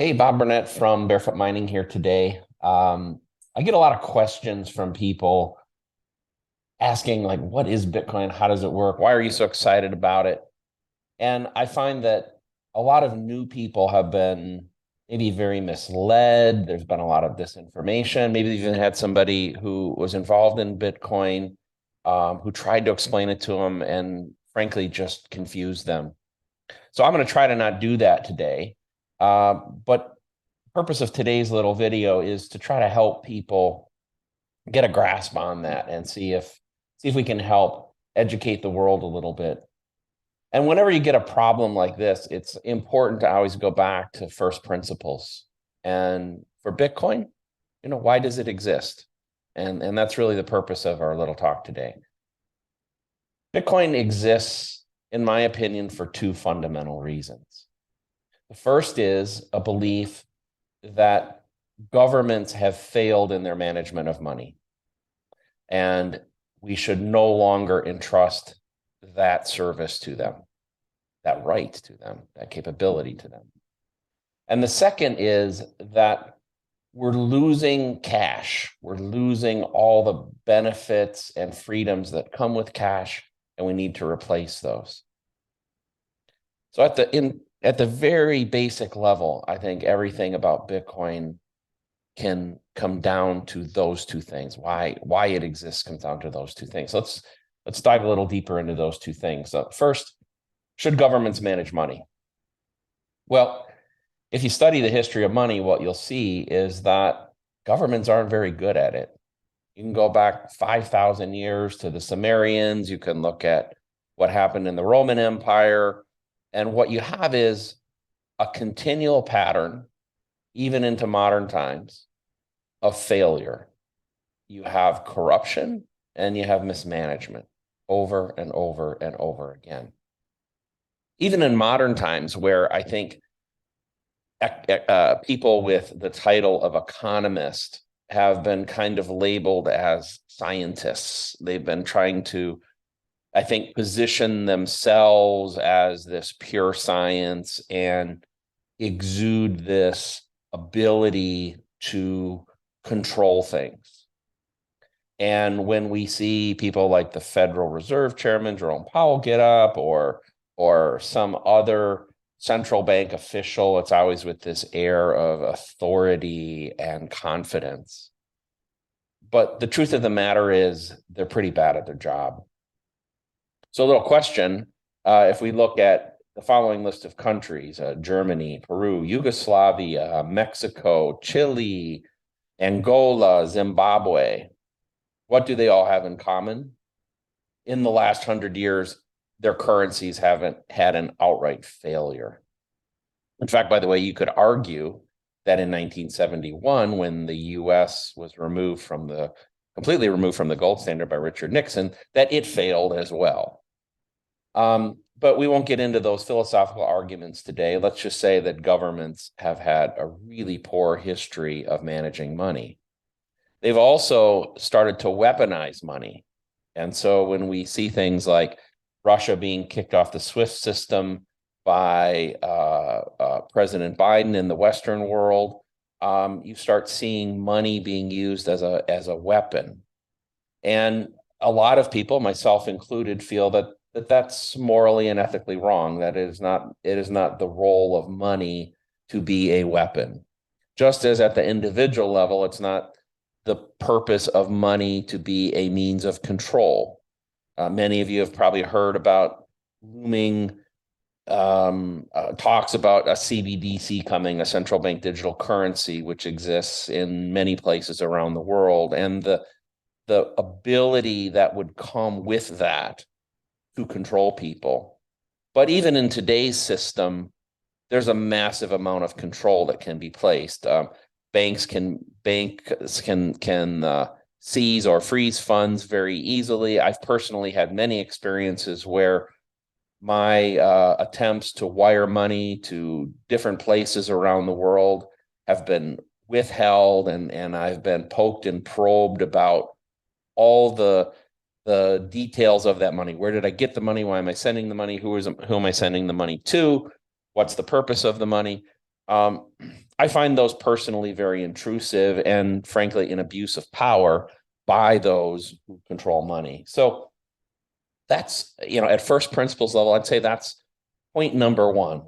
Hey, Bob Burnett from Barefoot Mining here today. I get a lot of questions from people asking, like, what is Bitcoin? How does it work? Why are you so excited about it? And I find that a lot of new people have been maybe very misled. There's been a lot of disinformation. Maybe they even had somebody who was involved in Bitcoin, who tried to explain it to them and frankly just confused them. So I'm going to try to not do that today. But purpose of today's little video is to try to help people get a grasp on that and see if we can help educate the world a little bit. And whenever you get a problem like this, it's important to always go back to first principles. And for Bitcoin, why does it exist? And that's really the purpose of our little talk today. Bitcoin exists, in my opinion, for two fundamental reasons. The first is a belief that governments have failed in their management of money. And we should no longer entrust that service to them, that right to them, that capability to them. And the second is that we're losing cash. We're losing all the benefits and freedoms that come with cash, and we need to replace those. So at the very basic level, I think everything about Bitcoin can come down to those two things. Why it exists comes down to those two things. Let's dive a little deeper into those two things. So first, should governments manage money? Well, if you study the history of money, what you'll see is that governments aren't very good at it. You can go back 5,000 years to the Sumerians. You can look at what happened in the Roman Empire. And what you have is a continual pattern, even into modern times, of failure. You have corruption and you have mismanagement over and over and over again. Even in modern times, where I think people with the title of economist have been kind of labeled as scientists. They've been trying to, I think, position themselves as this pure science and exude this ability to control things. And when we see people like the Federal Reserve Chairman Jerome Powell get up, or some other central bank official, it's always with this air of authority and confidence. But the truth of the matter is they're pretty bad at their job. So a little question, if we look at the following list of countries, Germany, Peru, Yugoslavia, Mexico, Chile, Angola, Zimbabwe, what do they all have in common? In the last 100 years, their currencies haven't had an outright failure. In fact, by the way, you could argue that in 1971, when the US was completely removed from the gold standard by Richard Nixon, that it failed as well. But we won't get into those philosophical arguments today. Let's just say that governments have had a really poor history of managing money. They've also started to weaponize money. And so when we see things like Russia being kicked off the SWIFT system by President Biden in the Western world, you start seeing money being used as a weapon. And a lot of people, myself included, feel that that's morally and ethically wrong. That it is not the role of money to be a weapon. Just as at the individual level, it's not the purpose of money to be a means of control. Many of you have probably heard about looming talks about a CBDC coming, a central bank digital currency, which exists in many places around the world, and the ability that would come with that to control people. But even in today's system, there's a massive amount of control that can be placed. Banks can seize or freeze funds very easily. I've personally had many experiences where my attempts to wire money to different places around the world have been withheld, and I've been poked and probed about all the details of that money. Where did I get the money? Why am I sending the money? Who am I sending the money to? What's the purpose of the money? I I find those personally very intrusive and frankly an abuse of power by those who control money. So that's, at first principles level, I'd say that's point number one.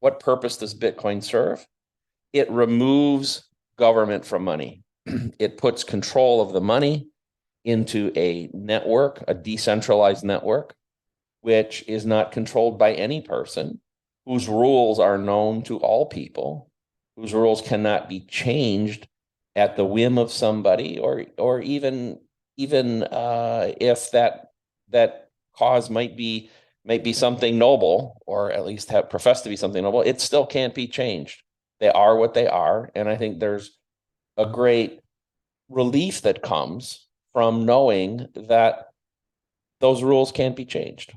What purpose does Bitcoin serve? It removes government from money. It puts control of the money into a network, a decentralized network, which is not controlled by any person, whose rules are known to all people, whose rules cannot be changed at the whim of somebody, or even if that cause might be something noble, or at least have professed to be something noble, it still can't be changed. They are what they are, and I think there's a great relief that comes from knowing that those rules can't be changed.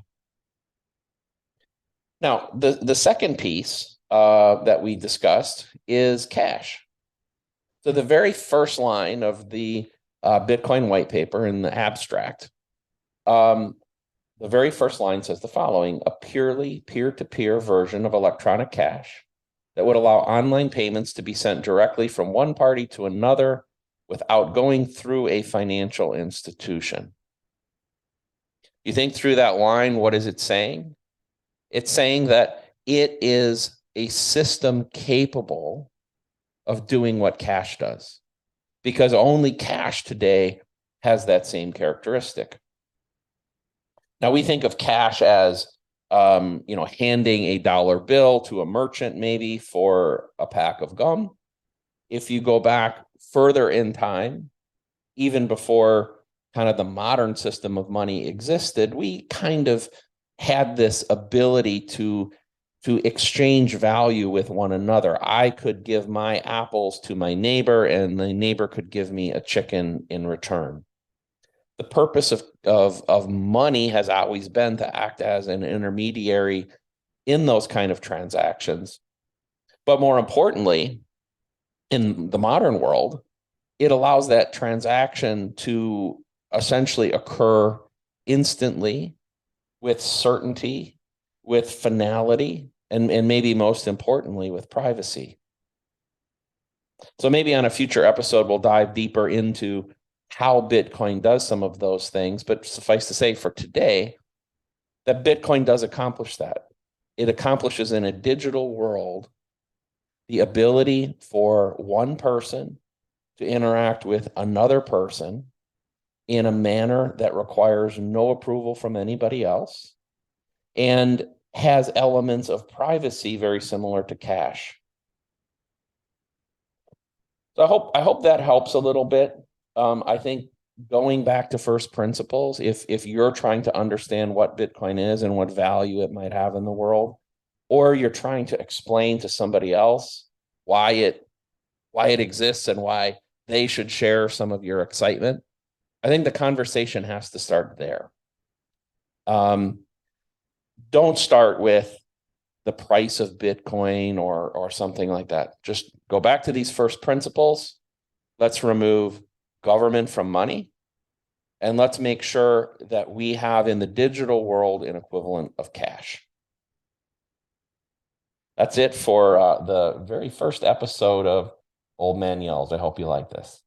Now, the second piece that we discussed is cash. So the very first line of the Bitcoin white paper in the abstract, the very first line says the following: a purely peer-to-peer version of electronic cash that would allow online payments to be sent directly from one party to another without going through a financial institution. You think through that line, what is it saying? It's saying that it is a system capable of doing what cash does, because only cash today has that same characteristic. Now, we think of cash as handing a dollar bill to a merchant maybe for a pack of gum. If you go back further in time, even before kind of the modern system of money existed, we kind of had this ability to exchange value with one another. I could give my apples to my neighbor, and the neighbor could give me a chicken in return. The purpose of money has always been to act as an intermediary in those kind of transactions. But more importantly, in the modern world, it allows that transaction to essentially occur instantly, with certainty, with finality, and maybe most importantly, with privacy. So maybe on a future episode, we'll dive deeper into how Bitcoin does some of those things. But suffice to say for today, that Bitcoin does accomplish that. It accomplishes in a digital world the ability for one person to interact with another person in a manner that requires no approval from anybody else, and has elements of privacy very similar to cash. So I hope that helps a little bit. I think going back to first principles, if you're trying to understand what Bitcoin is and what value it might have in the world, or you're trying to explain to somebody else why it exists and why they should share some of your excitement, I think the conversation has to start there. Don't start with the price of Bitcoin or something like that. Just go back to these first principles. Let's remove government from money, and let's make sure that we have in the digital world an equivalent of cash. That's it for the very first episode of Old Man Yells. I hope you like this.